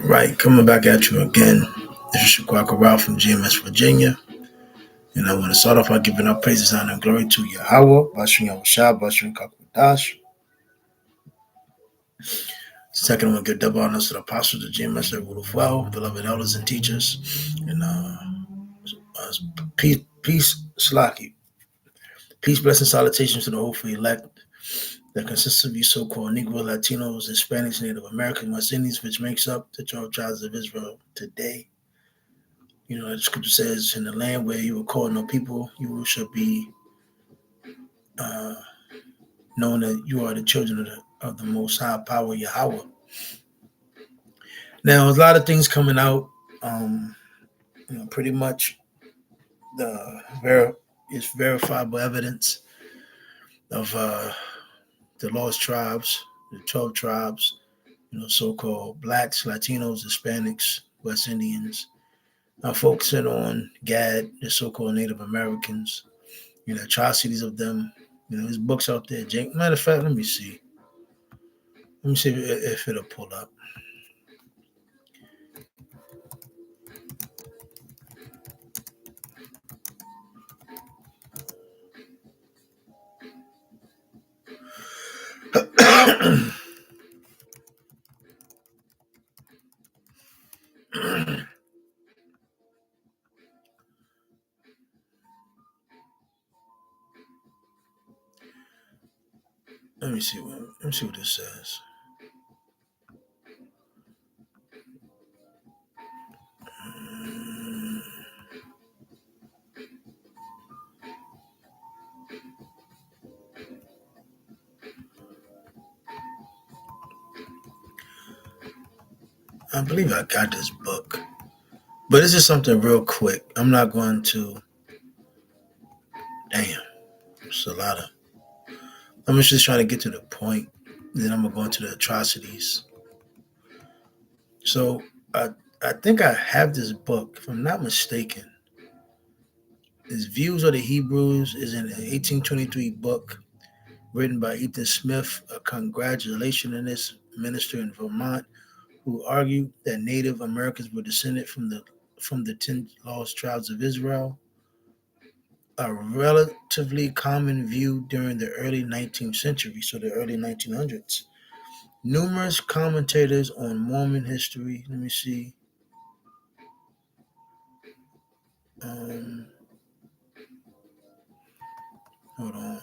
Right, coming back at you again. This is Shaquaka Ralph from GMS Virginia. And I want to start off by giving up praises, honor, and glory to Yahweh, Bashing Yahushua, Bashing Kakudash. Second, I want to give double honors to the apostles of GMS that rule of well, beloved elders and teachers. And peace, Slaki. Peace, blessing, salutations to the hopefully elect that consists of you so-called Negro, Latinos, Hispanics, Native Americans, West Indians, which makes up the 12 tribes of Israel today. You know, the scripture says, in the land where you were called no people, you shall be known that you are the children of the Most High Power, Yahweh. Now, there's a lot of things coming out. Pretty much it's verifiable evidence of the lost tribes, the 12 tribes, so-called blacks, Latinos, Hispanics, West Indians. I'm focusing on Gad, the so-called Native Americans, atrocities of them. There's books out there. Jake. Matter of fact, let me see. Let me see if it'll pull up. Let me see what this says. I believe I got this book, but this is something real quick. I'm not going to. Damn, it's a lot of. I'm just trying to get to the point. Then I'm gonna go into the atrocities. So I think I have this book, if I'm not mistaken. His Views of the Hebrews is in an 1823 book written by Ethan Smith, a Congregationalist minister in Vermont, who argued that Native Americans were descended from the 10 lost tribes of Israel, a relatively common view during the early 19th century, so the early 1900s. Numerous commentators on Mormon history, let me see. Hold on.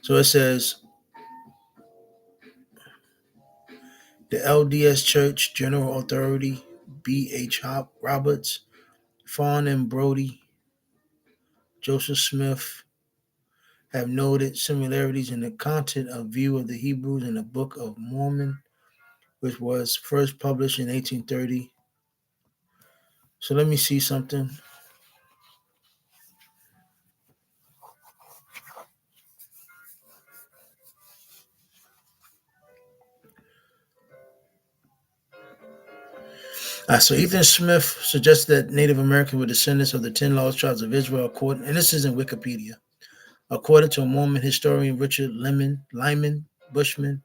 So it says, the LDS Church General Authority, B.H. Roberts, Fawn and Brody, Joseph Smith have noted similarities in the content of View of the Hebrews in the Book of Mormon, which was first published in 1830. So let me see something. So Ethan Smith suggests that Native Americans were descendants of the 10 lost tribes of Israel, and this is in Wikipedia. According to Mormon historian Richard Lyman Bushman,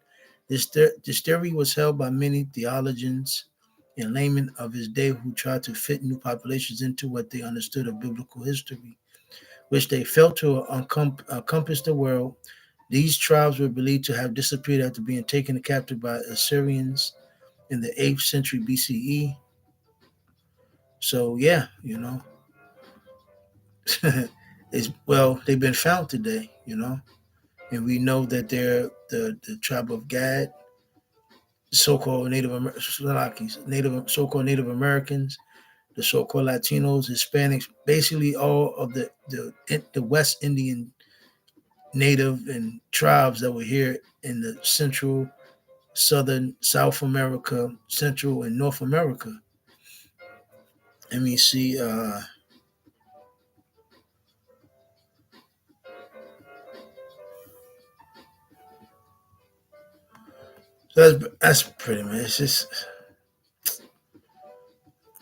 this theory was held by many theologians and laymen of his day who tried to fit new populations into what they understood of biblical history, which they felt to encompass the world. These tribes were believed to have disappeared after being taken captive by Assyrians in the 8th century BCE. So yeah, they've been found today, and we know that they're the tribe of Gad, so-called so-called Native Americans, the so-called Latinos, Hispanics, basically all of the West Indian native and tribes that were here in the Central, Southern, South America, Central, and North America. Let me see. So that's pretty much. It's just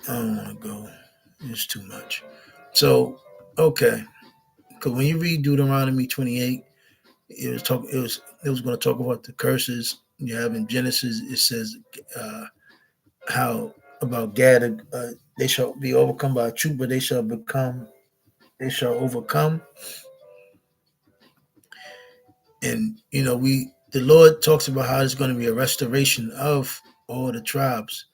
I don't want to go. It's too much. So, okay, because when you read Deuteronomy 28, it was going to talk about the curses you have in Genesis. It says how about Gad, they shall be overcome by a troop, but they shall overcome. And the Lord talks about how there's going to be a restoration of all the tribes,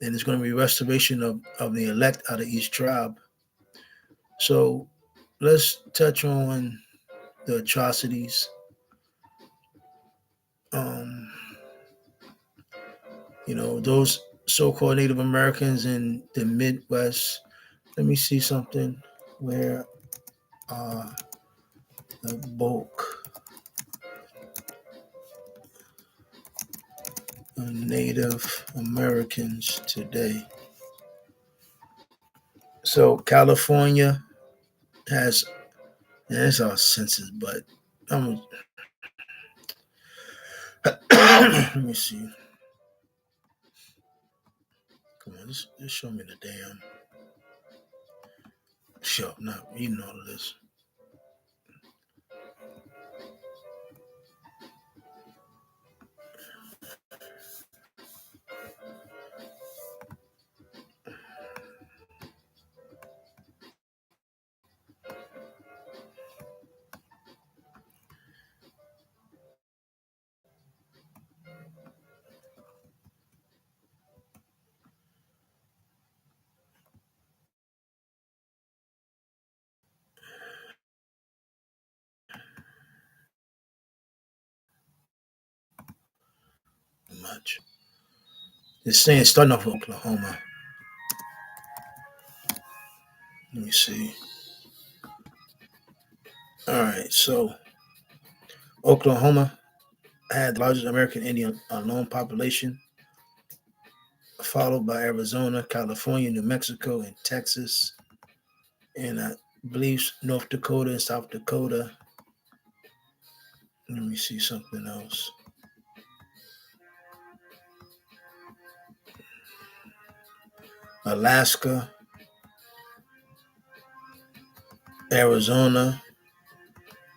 and there's going to be restoration of the elect out of each tribe. So let's touch on the atrocities. Um, those so-called Native Americans in the Midwest. Let me see something where the bulk of Native Americans today. So California has, and it's our census, but um, let me see. Come on, just show me the damn. Sure, not reading all of this. Much. It's saying starting off with Oklahoma. Let me see. All right, so Oklahoma had the largest American Indian lone population, followed by Arizona, California, New Mexico, and Texas, and I believe North Dakota and South Dakota. Let me see something else. Alaska, Arizona,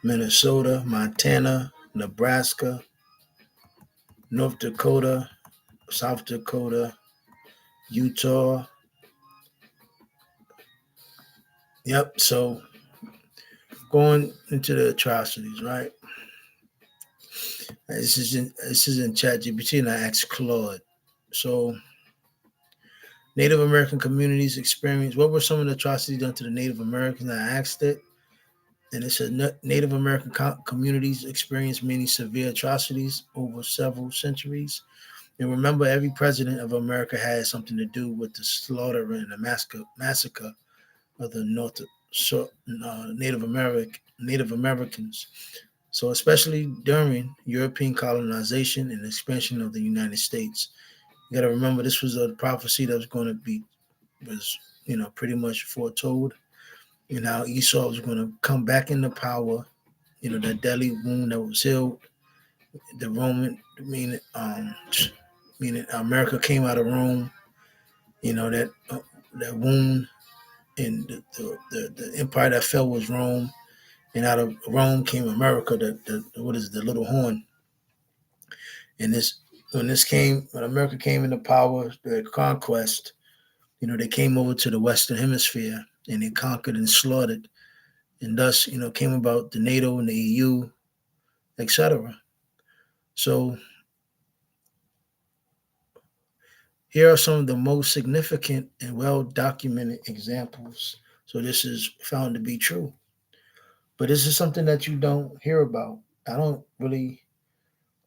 Minnesota, Montana, Nebraska, North Dakota, South Dakota, Utah. Yep. So going into the atrocities, right? This is in ChatGPT, and I asked Claude. So Native American communities experience, what were some of the atrocities done to the Native Americans? I asked it, and it said Native American communities experience many severe atrocities over several centuries. And remember, every president of America had something to do with the slaughter and the massacre of the Native Americans. So, especially during European colonization and expansion of the United States, you got to remember this was a prophecy that was going to be was pretty much foretold. How Esau was going to come back into power. That deadly wound that was healed, the Roman meaning America came out of Rome. That wound and the empire that fell was Rome, and out of Rome came America. The what is it, the little horn? And when America came into power, the conquest, they came over to the Western Hemisphere and they conquered and slaughtered, and thus, came about the NATO and the EU, etc. So here are some of the most significant and well documented examples. So this is found to be true. But this is something that you don't hear about. I don't really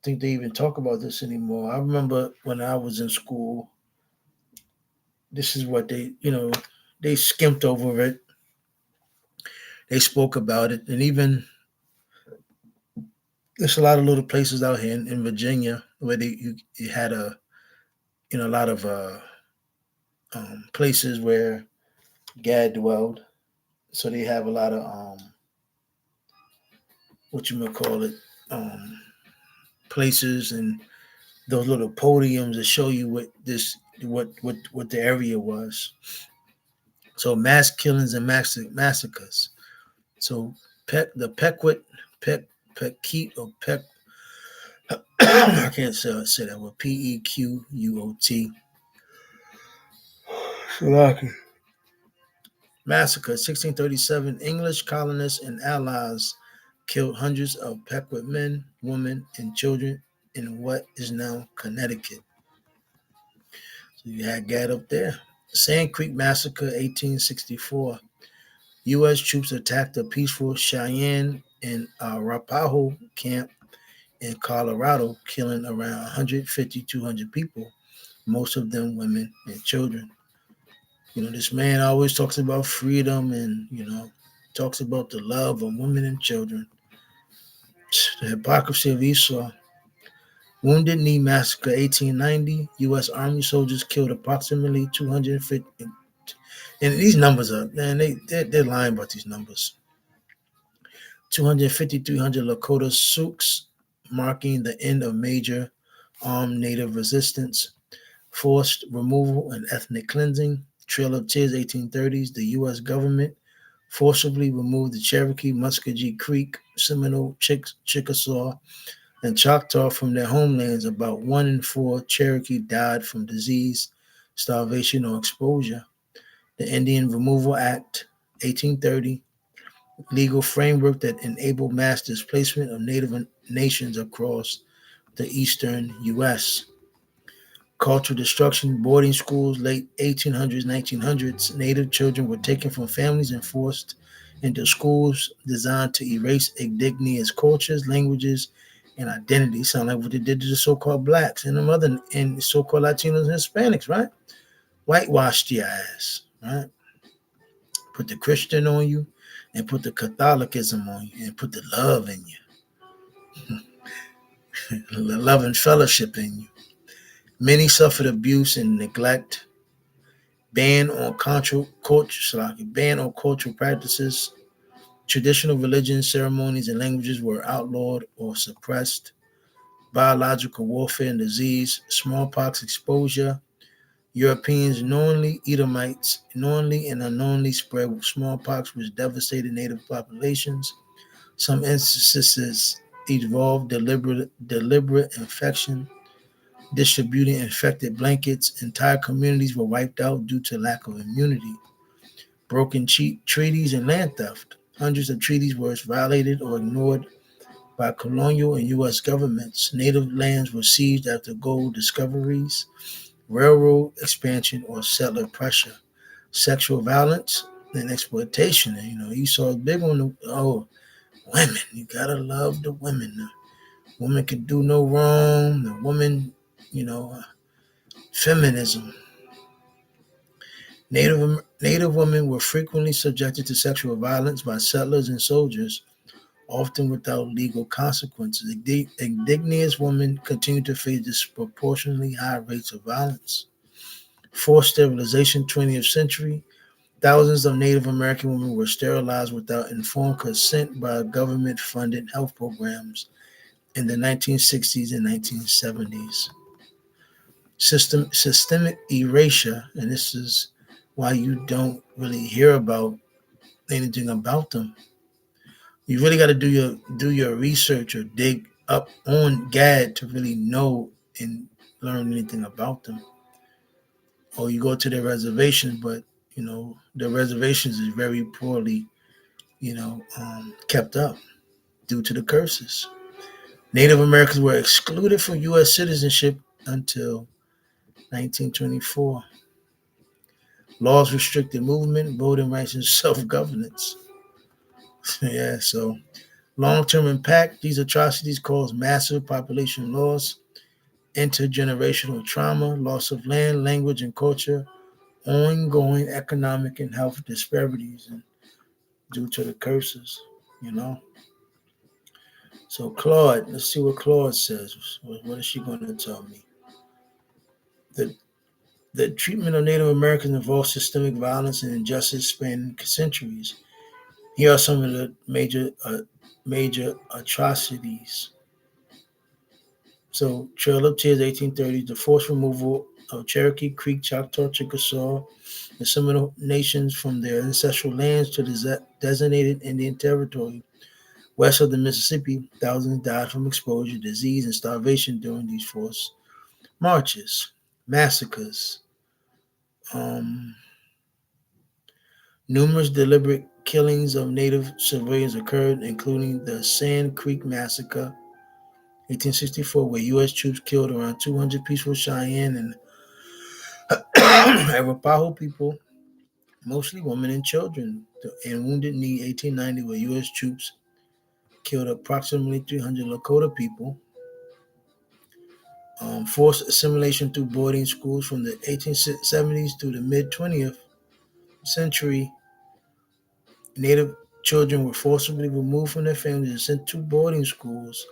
think they even talk about this anymore. I remember when I was in school, this is what they skimmed over it. They spoke about it. And even there's a lot of little places out here in Virginia where you had a lot of places where Gad dwelled. So they have a lot of what you might call it, um, places and those little podiums that show you what the area was. So mass killings and massacres. So the Pequot, Pequot or Peck, I can't say that word. Pequot. Shalaki. Massacre, 1637. English colonists and allies killed hundreds of Pequot men, women, and children in what is now Connecticut. So you had Gad up there. Sand Creek Massacre, 1864. U.S. troops attacked a peaceful Cheyenne and Arapaho camp in Colorado, killing around 150, 200 people, most of them women and children. This man always talks about freedom and, talks about the love of women and children. The hypocrisy of Esau. Wounded Knee Massacre, 1890. U.S. Army soldiers killed approximately 250. And these numbers are, man, they're lying about these numbers. 250, 300 Lakota Sioux, marking the end of major armed Native resistance. Forced removal and ethnic cleansing. Trail of Tears, 1830s. The U.S. government forcibly removed the Cherokee, Muskogee Creek, Seminole, Chickasaw, and Choctaw from their homelands. About 1 in 4 Cherokee died from disease, starvation, or exposure. The Indian Removal Act, 1830, legal framework that enabled mass displacement of Native nations across the eastern U.S. Cultural destruction, boarding schools, late 1800s, 1900s. Native children were taken from families and forced into schools designed to erase indigenous cultures, languages, and identity. Sound like what they did to the so-called blacks and so-called Latinos and Hispanics, right? Whitewashed your ass, right? Put the Christian on you and put the Catholicism on you and put the love in you, the love and fellowship in you. Many suffered abuse and neglect. Ban on cultural practices. Traditional religions, ceremonies, and languages were outlawed or suppressed. Biological warfare and disease, smallpox exposure. Europeans Edomites knowingly and unknowingly spread smallpox, which devastated native populations. Some instances involved deliberate infection, distributing infected blankets. Entire communities were wiped out due to lack of immunity. Broken treaties and land theft. Hundreds of treaties were violated or ignored by colonial and U.S. governments. Native lands were seized after gold discoveries, railroad expansion, or settler pressure. Sexual violence and exploitation. Esau is big on women. You gotta love the women. The woman can do no wrong. The woman, feminism. Native women were frequently subjected to sexual violence by settlers and soldiers, often without legal consequences. Indigenous women continue to face disproportionately high rates of violence. Forced sterilization, 20th century. Thousands of Native American women were sterilized without informed consent by government-funded health programs in the 1960s and 1970s. Systemic erasure, and this is why you don't really hear about anything about them. You really got to do your research or dig up on GAD to really know and learn anything about them. Or you go to their reservations, but the reservations is very poorly, kept up due to the curses. Native Americans were excluded from U.S. citizenship until 1924. Laws restricted movement, voting rights, and self-governance. Yeah, so long-term impact, these atrocities cause massive population loss, intergenerational trauma, loss of land, language, and culture, ongoing economic and health disparities and due to the curses, you know. So Claude, let's see what Claude says. What is she going to tell me? The the treatment of Native Americans involves systemic violence and injustice spanning centuries. Here are some of the major atrocities. So Trail of Tears, 1830s, the forced removal of Cherokee Creek, Choctaw, Chickasaw, the Seminole nations from their ancestral lands to the designated Indian territory west of the Mississippi. Thousands died from exposure, disease, and starvation during these forced marches. Massacres. Um, Numerous deliberate killings of Native civilians occurred, including the Sand Creek Massacre, 1864, where U.S. troops killed around 200 peaceful Cheyenne and Arapaho people, mostly women and children, and Wounded Knee, 1890, where U.S. troops killed approximately 300 Lakota people. Forced assimilation through boarding schools from the 1870s to the mid 20th century. Native children were forcibly removed from their families and sent to boarding schools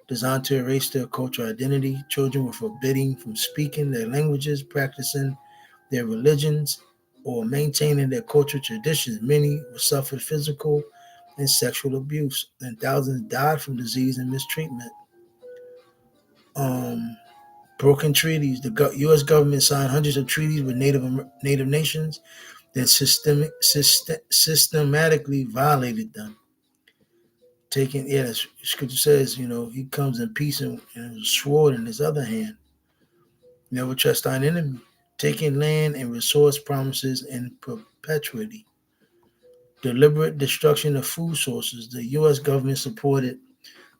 designed to erase their cultural identity. Children were forbidden from speaking their languages, practicing their religions, or maintaining their cultural traditions. Many suffered physical and sexual abuse, and thousands died from disease and mistreatment. Um, Broken treaties. The U.S. government signed hundreds of treaties with Native nations that systematically violated them. Taking, yeah, the scripture says, he comes in peace and a sword in his other hand. Never trust thine enemy. Taking land and resource promises in perpetuity. Deliberate destruction of food sources. The U.S. government supported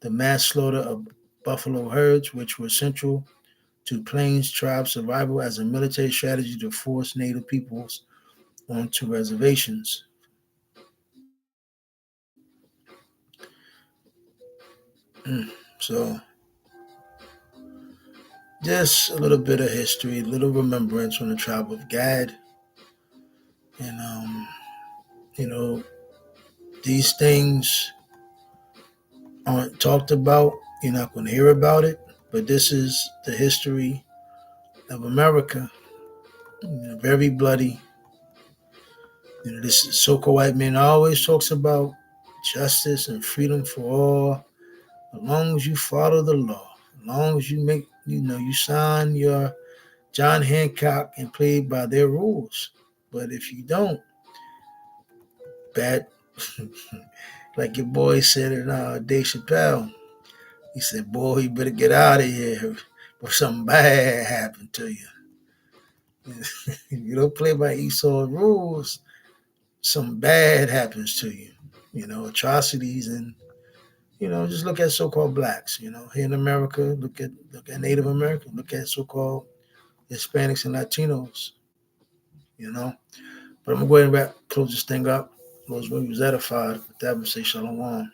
the mass slaughter of buffalo herds, which were central to Plains tribe survival as a military strategy to force Native peoples onto reservations. So, just a little bit of history, a little remembrance on the tribe of Gad. And, you know, these things aren't talked about. You're not going to hear about it. But this is the history of America. Very bloody. This so-called white man always talks about justice and freedom for all, as long as you follow the law, as long as you you sign your John Hancock and play by their rules. But if you don't, bad, like your boy said in Dave Chappelle, he said, boy, you better get out of here or something bad happened to you. If you don't play by Esau's rules, something bad happens to you. Atrocities and just look at so-called blacks. Here in America, look at Native American, look at so-called Hispanics and Latinos. But I'm gonna go ahead and close this thing up. Those we was edified. With that, we say shalom.